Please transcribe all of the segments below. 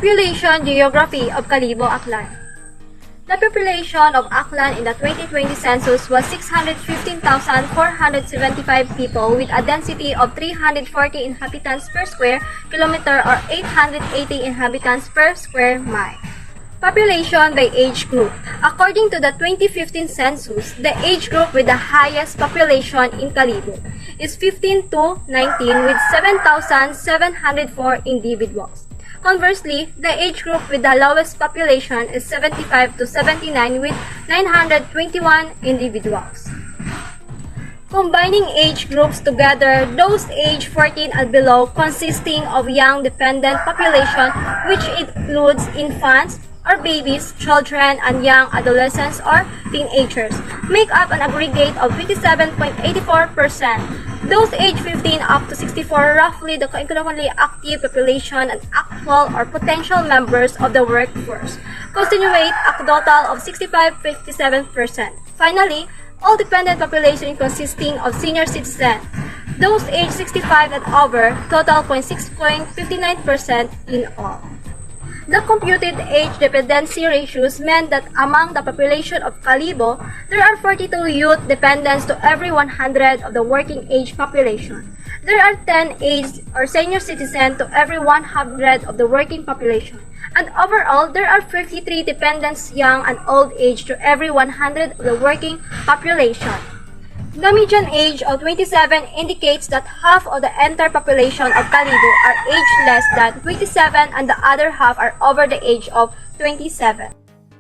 Population Geography of Kalibo, Aklan. The population of Aklan in the 2020 census was 615,475 people with a density of 340 inhabitants per square kilometer or 880 inhabitants per square mile. Population by age group. According to the 2015 census, the age group with the highest population in Kalibo is 15 to 19 with 7,704 individuals. Conversely, the age group with the lowest population is 75 to 79 with 921 individuals. Combining age groups together, those age 14 and below consisting of young dependent population which includes infants or babies, children, and young adolescents or teenagers, make up an aggregate of 57.84%. Those age 15 up to 64, roughly the economically active population and actual or potential members of the workforce, constitute a total of 65.57%. Finally, all dependent population consisting of senior citizens, those age 65 and over, total 6.59% in all. The computed age dependency ratios meant that among the population of Kalibo, there are 42 youth dependents to every 100 of the working age population. There are 10 aged or senior citizens to every 100 of the working population. And overall, there are 53 dependents young and old age to every 100 of the working population. The median age of 27 indicates that half of the entire population of Kalibo are aged less than 27 and the other half are over the age of 27.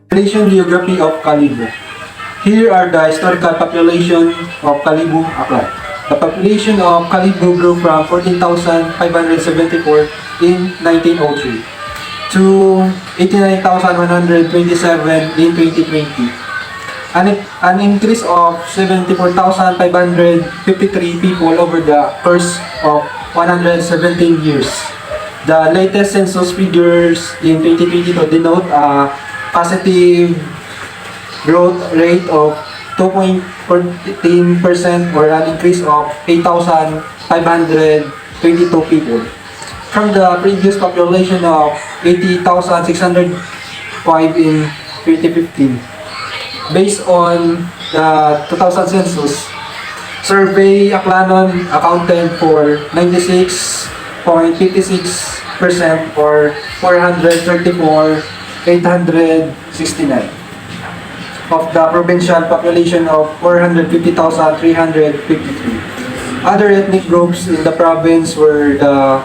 Population geography of Kalibo. Here are the historical population of Kalibo, Aklan. The population of Kalibo grew from 14,574 in 1903 to 89,127 in 2020. An increase of 74,553 people over the course of 117 years. The latest census figures in 2022 denote a positive growth rate of 2.14% or an increase of 8,522 people. From the previous population of 80,605 in 2015. Based on the 2000 census, survey Aklanon accounted for 96.56% or 434,869 of the provincial population of 450,353. Other ethnic groups in the province were the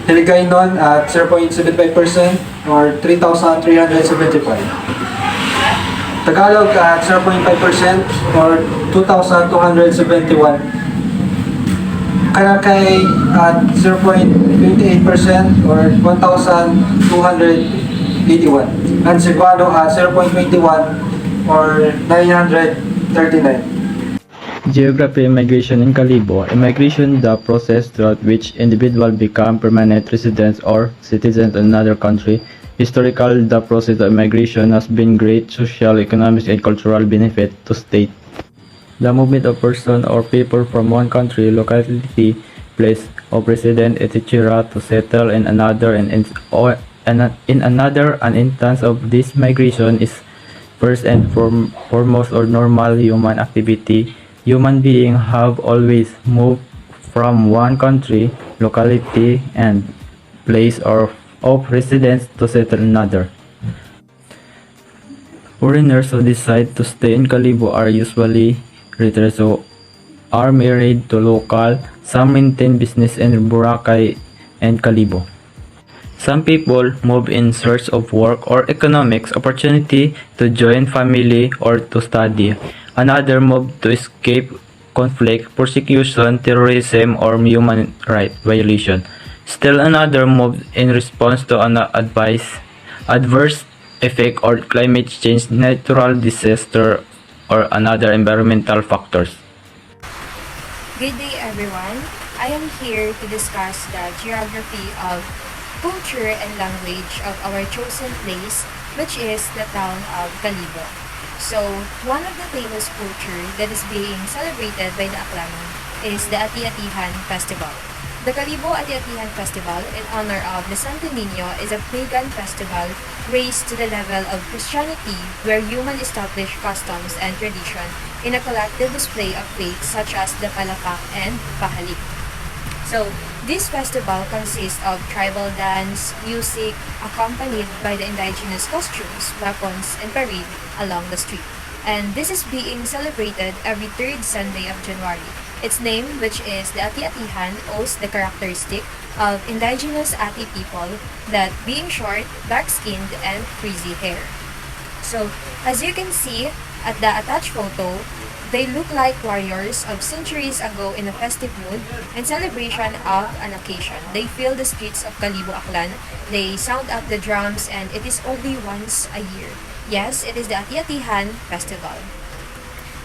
Hiligaynon at 0.75% or 3,375. Tagalog at 0.5% or 2,271. Karakay at 0.28% or 1,281. And Cebuano at 0.21 or 939. Geography immigration in Kalibo. Immigration, the process throughout which individuals become permanent residents or citizens in another country. Historically, the process of immigration has been great social, economic, and cultural benefit to state. The movement of persons or people from one country, locality, place of residence, etc. to settle in another and in another, an instance of this migration is first and foremost or normal human activity. Human beings have always moved from one country, locality, and place of residence to settle another. Foreigners who decide to stay in Kalibo are usually retirees who are married to local. Some maintain business in Boracay and Kalibo. Some people move in search of work or economic opportunity, to join family, or to study. Another move to escape conflict, persecution, terrorism, or human rights violation. Still another move in response to an adverse effect or climate change, natural disaster, or another environmental factors. Good day everyone. I am here to discuss the geography of culture and language of our chosen place, which is the town of Kalibo. So, one of the famous culture that is being celebrated by the Aklanon is the Ati-Atihan Festival. The Kalibo Ati-Atihan Festival, in honor of the Santo Niño, is a pagan festival raised to the level of Christianity, where human established customs and tradition in a collective display of faith such as the Palakpak and Pahalik. So, this festival consists of tribal dance, music, accompanied by the indigenous costumes, weapons, and parade along the street. And this is being celebrated every third Sunday of January. Its name, which is the Ati-Atihan, owes the characteristic of indigenous Ati people, that being short, dark-skinned, and frizzy hair. So, as you can see at the attached photo, they look like warriors of centuries ago in a festive mood and celebration of an occasion. They fill the streets of Kalibo, Aklan, they sound out the drums, and it is only once a year. Yes, it is the Ati-Atihan Festival.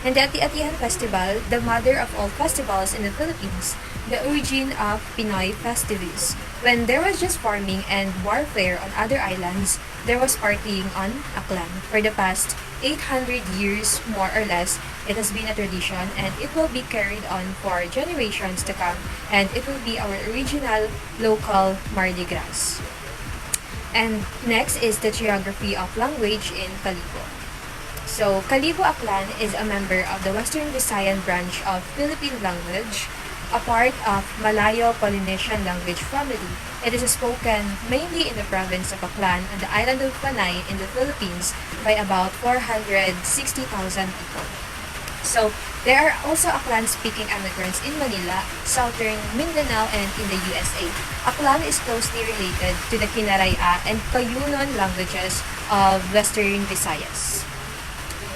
And the Ati-Atihan Festival, the mother of all festivals in the Philippines, the origin of Pinoy festivities. When there was just farming and warfare on other islands, there was partying on Aklan. For the past 800 years, more or less, it has been a tradition, and it will be carried on for generations to come, and it will be our original local Mardi Gras. And next is the geography of language in Kalibo. So, Kalibo Aklan is a member of the Western Visayan branch of Philippine language, a part of Malayo-Polynesian language family. It is spoken mainly in the province of Aklan on the island of Panay in the Philippines by about 460,000 people. So, there are also Aklan-speaking immigrants in Manila, southern Mindanao, and in the USA. Aklan is closely related to the Kinaraya and Cayunon languages of Western Visayas.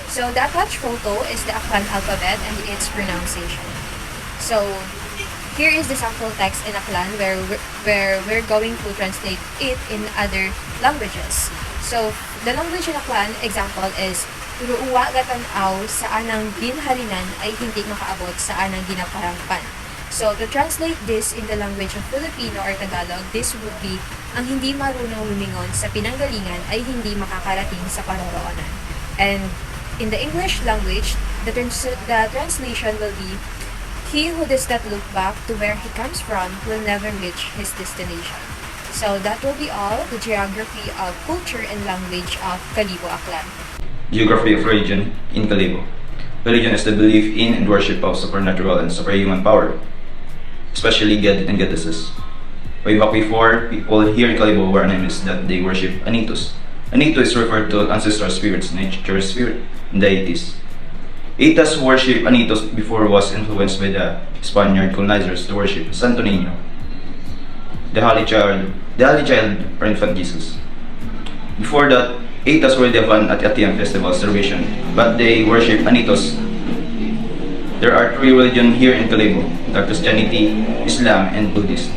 So, the attached photo is the Aklan alphabet and its pronunciation. So, here is the sample text in Aklan where we're going to translate it in other languages. So, the language in Aklan example is Ruuwa gatanaw sa anang ginharinan ay hindi makaabot sa anang ginaparangpan. So, to translate this in the language of Filipino or Tagalog, this would be, ang hindi marunong lumingon sa pinanggalingan ay hindi makakarating sa paroroonan. And in the English language, the translation will be, he who does not look back to where he comes from will never reach his destination. So, that will be all the geography of culture and language of Kalibo Aklan. Geography of religion in Kalibo. Religion is the belief in and worship of supernatural and superhuman power, especially God and goddesses. Way back before, people here in Kalibo were anonymous that they worship Anitos. Anito is referred to ancestral spirits, nature spirit, and deities. Itas who worship Anitos before was influenced by the Spaniard colonizers to worship Santo Niño, the Holy Child or Infant Jesus. Before that, Itas were the fun at Atiang Festival celebration, but they worship Anitos. There are three religions here in Kalibo: the Christianity, Islam, and Buddhist.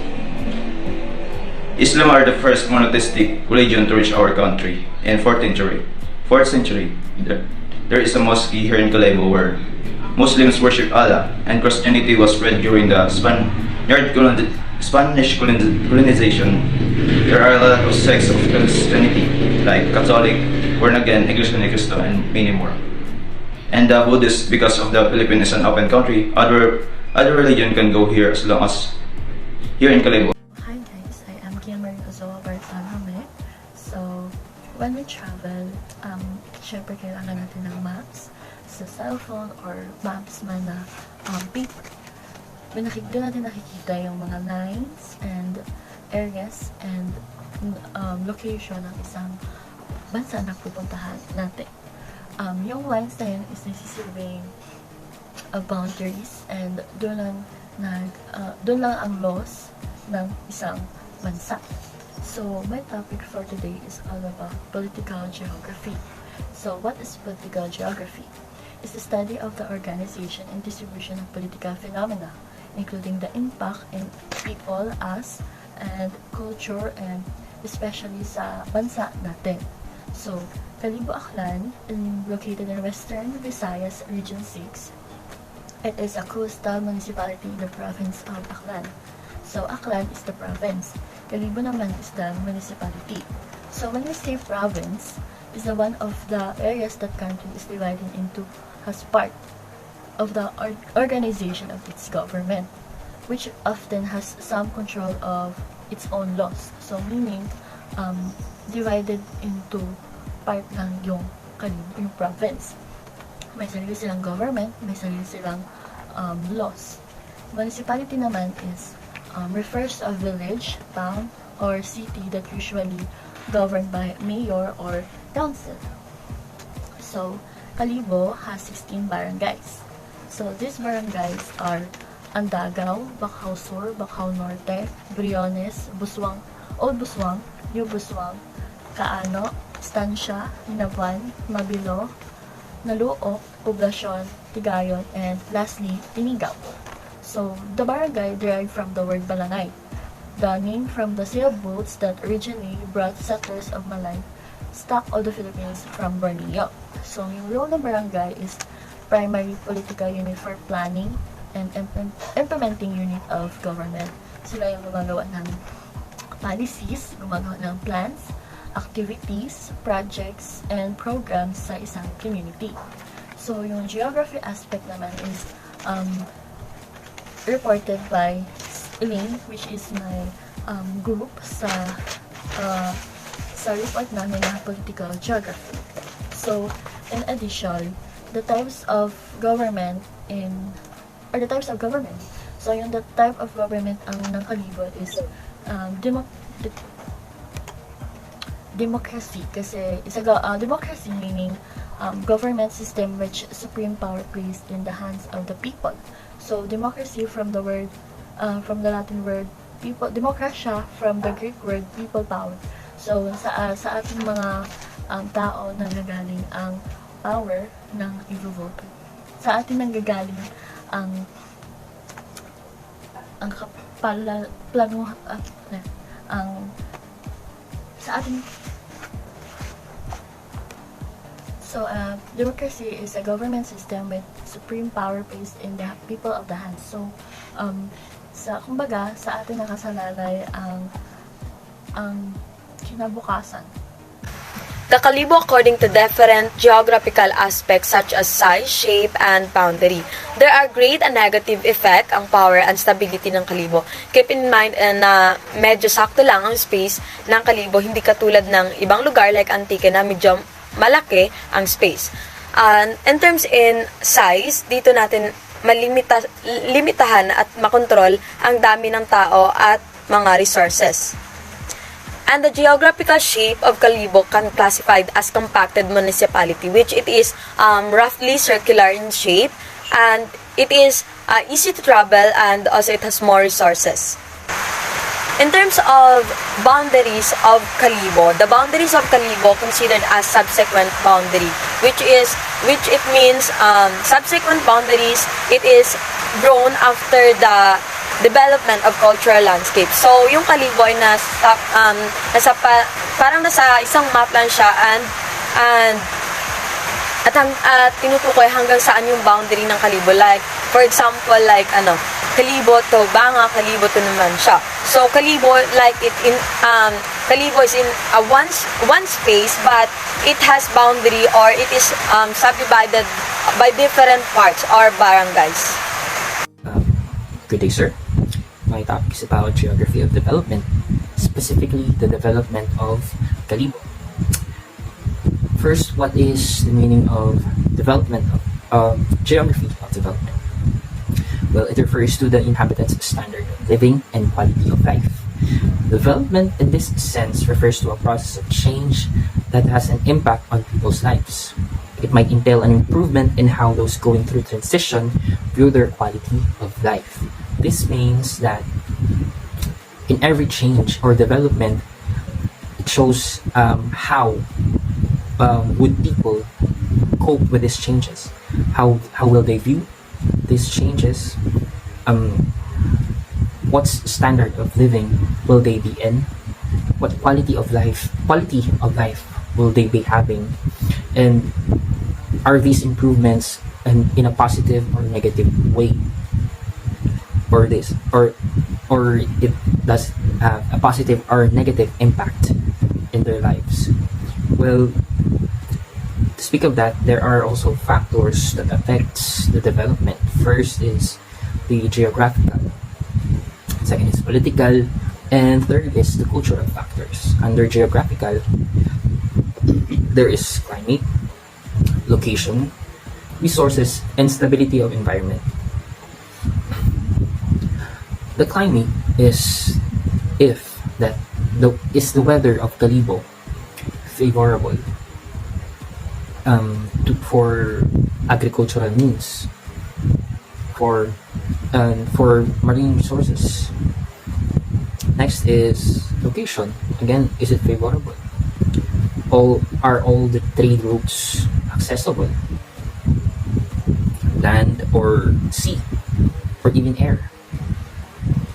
Islam are the first monotheistic religion to reach our country in 4th century. There is a mosque here in Kalibo where Muslims worship Allah, and Christianity was spread during the Spanish colonization. There are a lot of sects of Christianity, like Catholic, born again, Iglesia ni Cristo, and many more. And the Buddhist, because of the Philippines is an open country, other religion can go here as long as here in Kalibo. Hi guys, I am Kimmer Ozoa Bartolome. So, when we travel, syempre kailangan natin ng maps sa cellphone or maps man na paper. Doon natin nakikita yung mga lines and areas and location ng isang bansa na pupuntahan natin. Yung lines na yun is nagsisilbing boundaries, and doon lang ang laws ng isang bansa. So, my topic for today is all about political geography. So, what is political geography? It's the study of the organization and distribution of political phenomena, including the impact in people, us, and culture, and especially sa bansa natin. So, Kalibo Aklan, located in Western Visayas, Region 6. It is a coastal municipality in the province of Aklan. So, Aklan is the province. Kalibo naman is the municipality. So, when we say province, is the one of the areas that country is divided into as part of the organization of its government, which often has some control of its own laws. So meaning, divided into part lang yung Kalibo, yung province. May sarili silang government, may sarili silang laws. Municipality naman is refers to a village, town, or city that usually governed by mayor or council. So, Kalibo has 16 barangays. So, these barangays are Andagaw, Bacau Sur, Bacau Norte, Briones, Buswang, Old Buswang, New Buswang, Kaano, Stansya, Hinaban, Mabilo, Naluok, Poblasyon, Tigayon, and lastly, Tinigaw. So, the barangay derived from the word Balangay, the name from the sailboats that originally brought settlers of Malay, stock of the Philippines from Borneo. So, yung role ng barangay is primary political unit for planning and implementing unit of government. Sila yung gumagawa ng policies, gumagawa ng plans, activities, projects, and programs sa isang community. So, yung geography aspect naman is reported by Elaine, which is my group sa report namin na political geography. So, in addition, the types of government. So, yung the type of government ng Kalibo is democracy. Kasi democracy meaning government system which supreme power placed in the hands of the people. So, democracy from the Latin word people, demokrasya from the Greek word people power. So, sa ating mga tao nanggagaling ang power ng i-vote. Sa atin nanggagaling ang sa atin. So, democracy is a government system with supreme power placed in the people of the hands. So, kumbaga, sa atin nakasalalay ang kinabukasan. The Kalibo according to different geographical aspects such as size, shape, and boundary. There are great and negative effect ang power and stability ng Kalibo. Keep in mind na medyo sakto lang ang space ng Kalibo, hindi katulad ng ibang lugar like Antique na medyo malaki ang space. In terms in size, dito natin limitahan at makontrol ang dami ng tao at mga resources. And the geographical shape of Kalibo can be classified as compacted municipality, which it is roughly circular in shape, and it is easy to travel, and also it has more resources. In terms of boundaries of Kalibo, the boundaries of Kalibo considered as subsequent boundary, which it means subsequent boundaries. It is grown after the development of cultural landscape. So, yung Kalibo ay parang nasa isang map lang siya at tinutukoy hanggang saan yung boundary ng Kalibo. Like, for example, like Kalibo to Banga, Kalibo to naman siya. So, Kalibo Kalibo is in one space, but it has boundary, or it is subdivided by different parts or barangays. Good day, sir. My topic is about geography of development, specifically the development of Kalibo. First, what is the meaning of development of geography of development? Well, it refers to the inhabitants' standard of living and quality of life. Development in this sense refers to a process of change that has an impact on people's lives. It might entail an improvement in how those going through transition view their quality of life. This means that in every change or development, it shows how would people cope with these changes. How will they view these changes? What standard of living will they be in? What quality of life will they be having? And are these improvements in a positive or negative way? Or it does have a positive or negative impact in their lives? Well, to speak of that, there are also factors that affects the development. First is the geographical. political, and third is the cultural factors. Under geographical, there is climate, location, resources, and stability of environment. The climate is if that is the weather of Kalibo favorable for agricultural needs, for marine resources. Next is location. Again, is it favorable? Are all the trade routes accessible? Land or sea, or even air.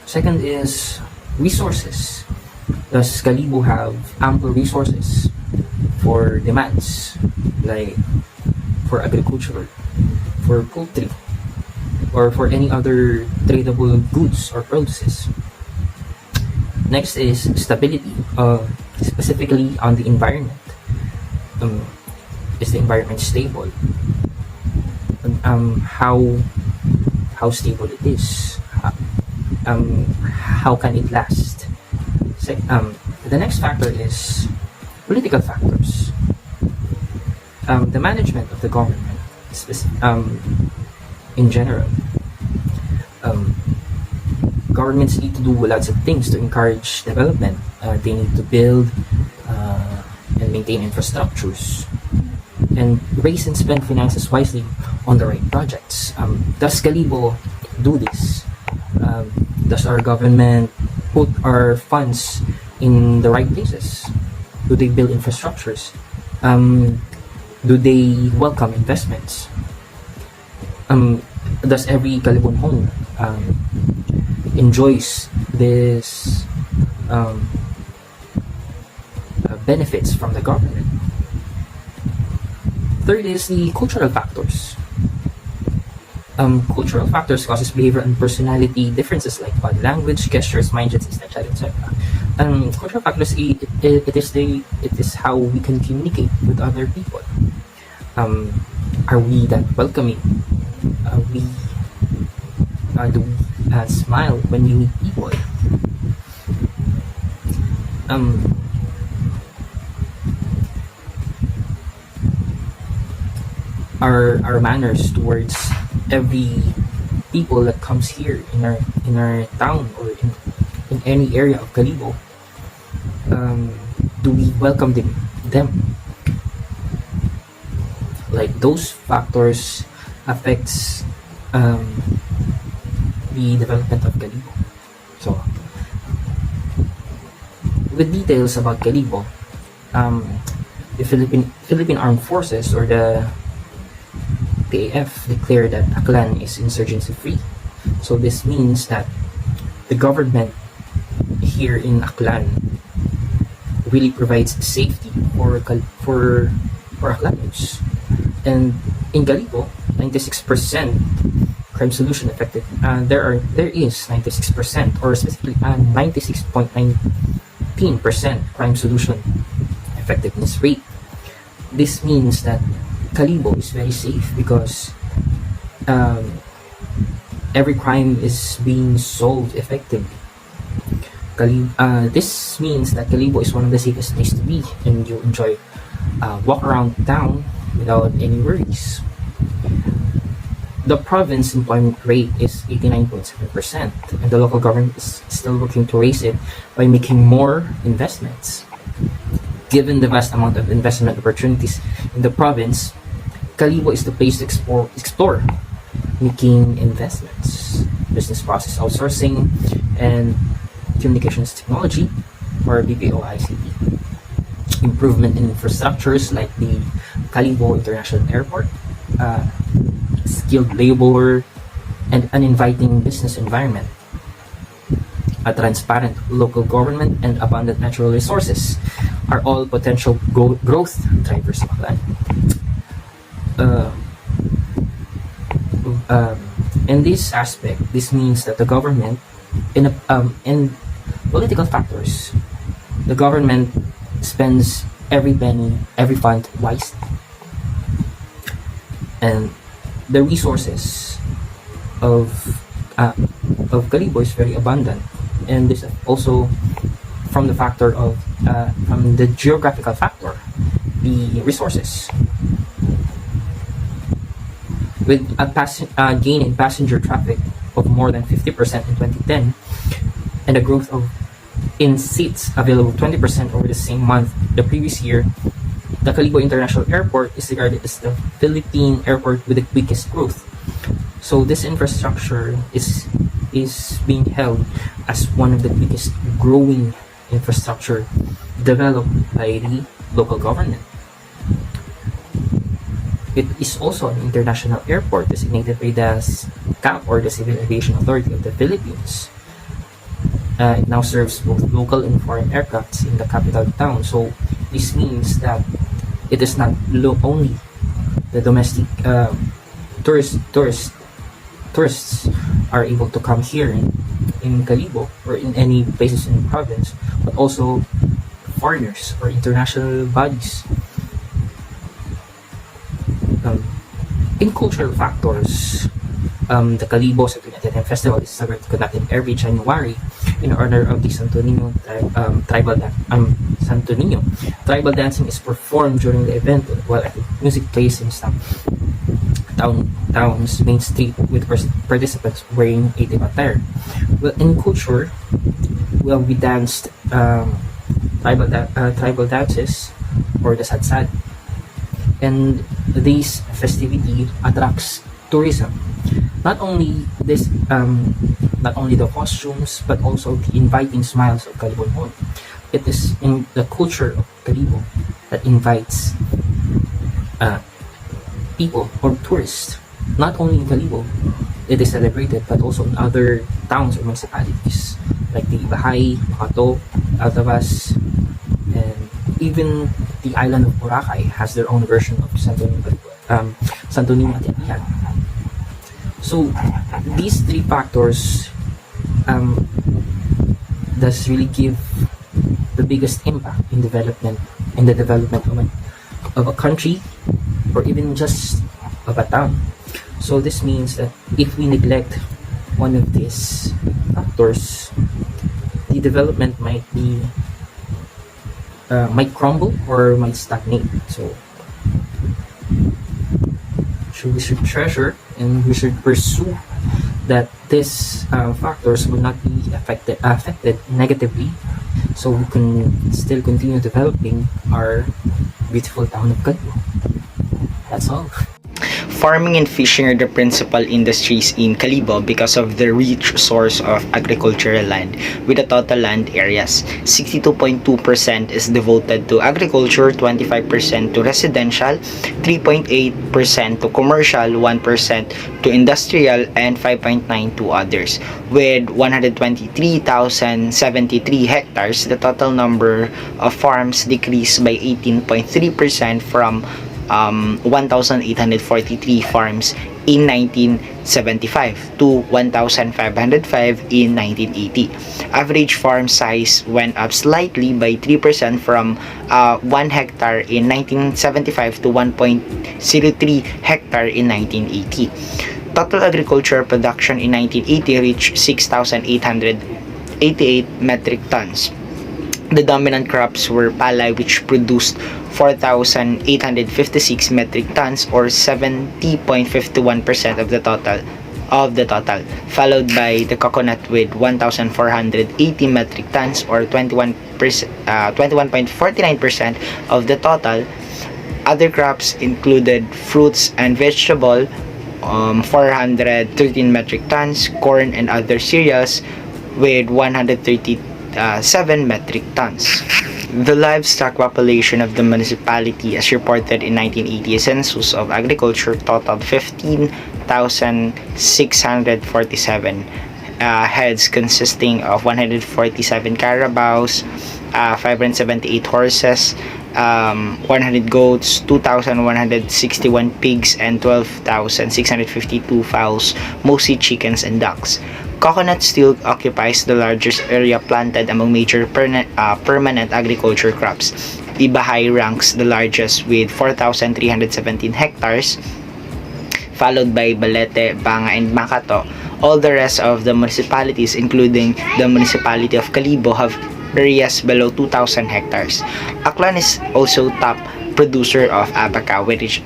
Second is resources. Does Kalibo have ample resources for demands, like for agriculture, for poultry, or for any other tradable goods or produces? Next is stability, specifically on the environment. Is the environment stable? How stable it is? How can it last? The next factor is political factors. The management of the government, in general. Governments need to do lots of things to encourage development. They need to build and maintain infrastructures and raise and spend finances wisely on the right projects. Does Kalibo do this? Does our government put our funds in the right places? Do they build infrastructures? Do they welcome investments? Does every Kalibon home enjoys this benefits from the government? Third is the cultural factors. Cultural factors causes behavior and personality differences like body language, gestures, mindsets, etc., etc. Cultural factors, it is how we can communicate with other people. Are we that welcoming? Do we smile when we meet people? Our manners towards every people that comes here in our town or in any area of Kalibo, do we welcome them? Like those factors affects the development of Kalibo. So with details about Kalibo, the Philippine Armed Forces or the PAF declared that Aklan is insurgency free. So this means that the government here in Aklan really provides safety for Aklaners. And in Kalibo, 96% crime solution effective. There is 96% or specifically 96.19% crime solution effectiveness rate. This means that Kalibo is very safe because every crime is being solved effectively. This means that Kalibo is one of the safest places to be, and you enjoy walk around town without any worries. The province employment rate is 89.7%, and the local government is still working to raise it by making more investments. Given the vast amount of investment opportunities in the province, Kalibo is the place to explore making investments, business process outsourcing, and communications technology, or BPO ICT. Improvement in infrastructures like the Kalibo International Airport, skilled labor, and an inviting business environment. A transparent local government and abundant natural resources are all potential growth drivers of Aklan. In this aspect, this means that the government, in political factors, the government spends every penny, every fund wisely, and the resources of Kalibo is very abundant. and this also from the factor of from the geographical factor, the resources. With a gain in passenger traffic of more than 50% in 2010 and a growth of in seats available 20% over the same month the previous year, the Kalibo International Airport is regarded as the Philippine airport with the quickest growth. So this infrastructure is being held as one of the quickest growing infrastructure developed by the local government. It is also an international airport designated by the CAP, or the Civil Aviation Authority of the Philippines. It now serves both local and foreign aircrafts in the capital town. So this means that it is not only the domestic tourists are able to come here in Kalibo or in any places in the province, but also foreigners or international bodies. In cultural factors, the Kalibo Santo Festival is conducted every January in honor of the Santo Niño Santo Niño. Tribal dancing is performed during the event, while music plays in some town's main street with participants wearing a attire. Well, in culture, we danced tribal dances, or the sadsad, and this festivity attracts tourism. Not only the costumes, but also the inviting smiles of Kalibo. It is in the culture of Kalibo that invites people or tourists. Not only in Kalibo, it is celebrated, but also in other towns or municipalities like the Bahay, Makato, Altavas, and even the island of Boracay has their own version of Santo Niño Atiatian. So these three factors does really give the biggest impact in the development of a country, or even just of a town. So this means that if we neglect one of these factors, the development might crumble or might stagnate. So we should treasure and we should pursue that these factors will not be affected negatively, so we can still continue developing our beautiful town of Kalibo. That's all. Farming and fishing are the principal industries in Kalibo because of the rich source of agricultural land, with the total land areas. 62.2% is devoted to agriculture, 25% to residential, 3.8% to commercial, 1% to industrial, and 5.9% to others. With 123,073 hectares, the total number of farms decreased by 18.3% from 1,843 farms in 1975 to 1,505 in 1980. Average farm size went up slightly by 3% from 1 hectare in 1975 to 1.03 hectare in 1980. Total agricultural production in 1980 reached 6,888 metric tons. The dominant crops were palay, which produced 4,856 metric tons, or 70.51% of the total, followed by the coconut with 1,480 metric tons, or 21.49% of the total. Other crops included fruits and vegetable, 413 metric tons, corn and other cereals with 137 metric tons. The livestock population of the municipality, as reported in 1980 census of agriculture, totaled 15,647 heads, consisting of 147 carabaos, 578 horses, 100 goats, 2,161 pigs, and 12,652 fowls, mostly chickens and ducks. Coconut still occupies the largest area planted among major permanent agriculture crops. Ibahay ranks the largest with 4,317 hectares, followed by Balete, Banga, and Makato, All the rest of the municipalities, including the municipality of Kalibo, have areas below 2,000 hectares. Aklan is also top producer of abaca, which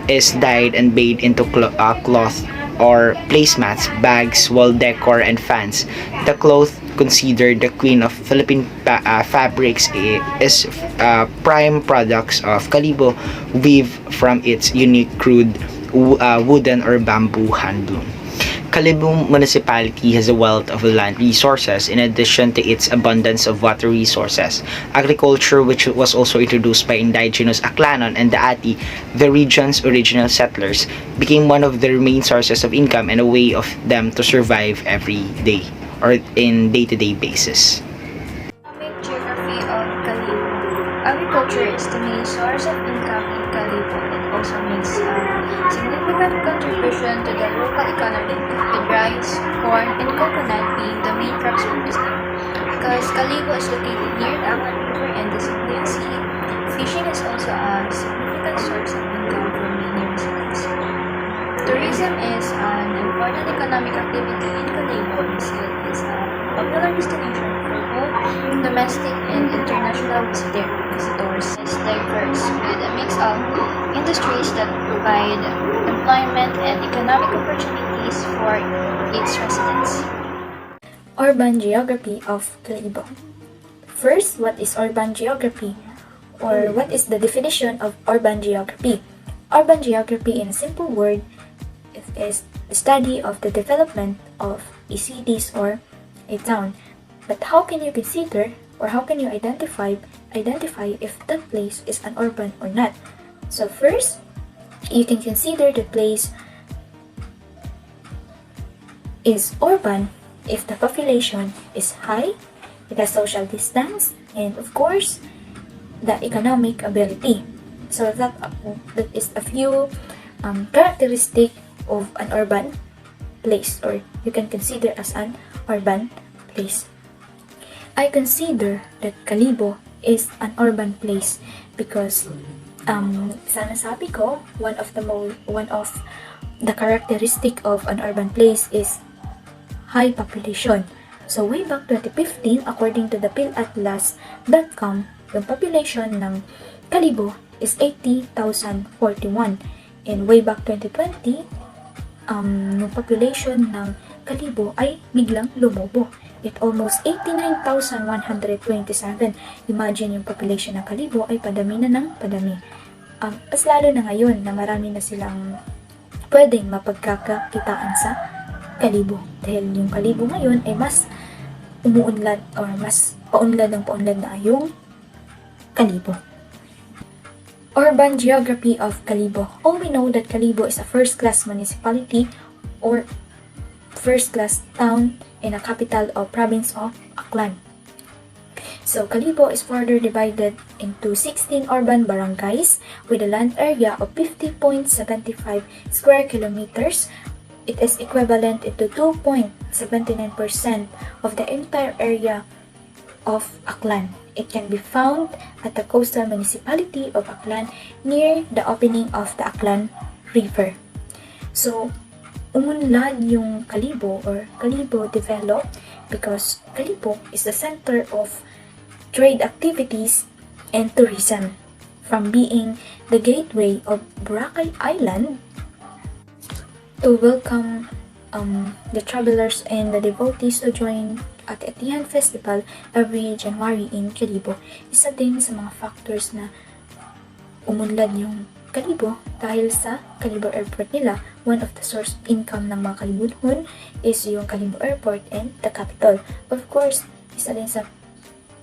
is dyed and made into cloth or placemats, bags, wall decor, and fans. The cloth, considered the queen of Philippine fabrics, is prime products of Kalibo weave from its unique crude wooden or bamboo handloom. Kalibo municipality has a wealth of land resources in addition to its abundance of water resources. Agriculture, which was also introduced by indigenous Aklanon and Daati, the region's original settlers, became one of their main sources of income and a way of them to survive every day or in day-to-day basis. Economic geography of Kalibo. Agriculture is the main source of income in Kalibo. It also makes a significant contribution to the local economy, with rice, corn, and coconut being the main crops produced. Because Kalibo is located near the Aklan River and the Sibuyan Sea, fishing is also a significant source of income for many residents. Tourism is an important economic activity in Kalibo, as it is a popular destination for both domestic and international visitors. It's diverse with a mix of industries that provide employment and economic opportunities for its residents. Urban geography of Kalibo. First, what is urban geography? Or what is the definition of urban geography? Urban geography, in a simple word, is the study of the development of a cities or a town. But how can you consider or how can you identify if that place is an urban or not? So first, you can consider the place is urban if the population is high, it has social distance, and of course, the economic ability. So that is a few characteristic of an urban place, or you can consider as an urban place. I consider that Kalibo is an urban place because sa nasabi ko, one of the characteristic of an urban place is high population. So way back 2015, according to the PhilAtlas.com, yung population ng Kalibo is 80,041. And way back 2020, yung population ng Kalibo ay biglang lumobo. It almost 89,127. Imagine yung population ng Kalibo ay padami na ng padami. Mas lalo na ngayon na marami na silang pwedeng mapagkakakitaan sa Kalibo. Dahil yung Kalibo ngayon ay mas umuunlad or mas paunlad na yung Kalibo. Urban geography of Kalibo. All we know that Kalibo is a first-class municipality or first-class town in a capital or province of Aklan. So, Kalibo is further divided into 16 urban barangays with a land area of 50.75 square kilometers. It is equivalent to 2.79% of the entire area of Aklan. It can be found at the coastal municipality of Aklan near the opening of the Aklan River. So, umunlad yung Kalibo or Kalibo developed because Kalibo is the center of trade activities and tourism. From being the gateway of Boracay Island to welcome the travelers and the devotees to join at the Etihan Festival every January in Kalibo. Isa din sa mga factors na umunlad yung Kalibo dahil sa Kalibo Airport nila. One of the source of income ng mga Kalibo is yung Kalibo Airport and the capital. Of course, isa din sa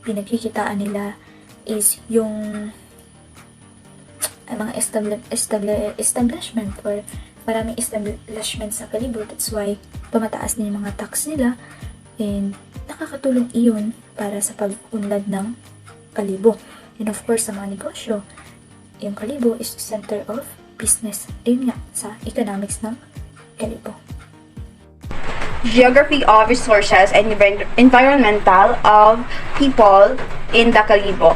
pinagkikitaan nila is yung mga establishment or maraming establishment sa Kalibo. That's why tumataas din yung mga tax nila and nakakatulong iyon para sa pag-unlad ng Kalibo. And of course, sa mga negosyo, yung Kalibo is the center of business. Ayun nga, sa economics ng Kalibo. geography of resources and environmental of people in the Kalibo.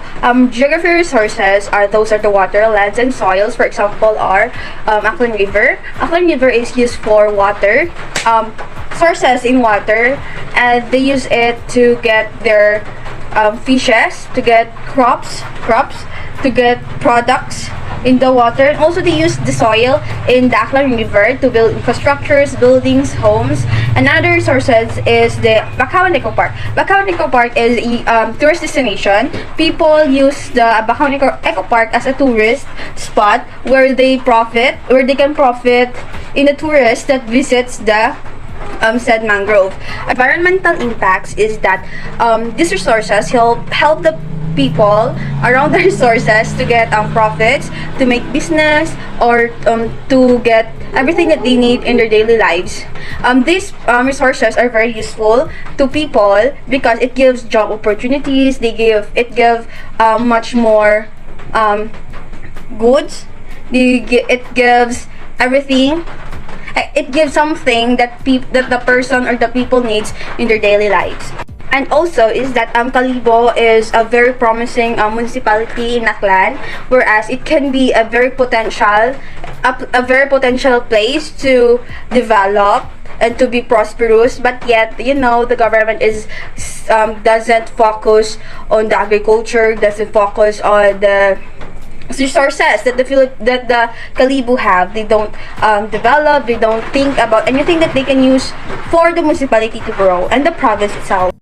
Geography resources are the water, lands, and soils. For example, are Aklan River. Aklan River is used for water, sources in water, and they use it to get their fishes, to get crops, to get products in the water. And also they use the soil in the Aklan River to build infrastructures, buildings, homes. Another resources is the Bakawan Eco Park. Bakawan Eco Park is a tourist destination. People use the Bakawan Eco Park as a tourist spot where they can profit in the tourist that visits the said mangrove. Environmental impacts is that these resources help the people around the resources to get profits, to make business, or to get everything that they need in their daily lives. These resources are very useful to people because it gives job opportunities. It gives much more goods. It gives everything. It gives something that the person or the people needs in their daily lives. And also is that Kalibo is a very promising municipality in Aklan, whereas it can be a very potential place to develop and to be prosperous, but yet the government doesn't focus on the agriculture, doesn't focus on the resources that the Kalibo have. They don't develop, they don't think about anything that they can use for the municipality to grow and the province itself.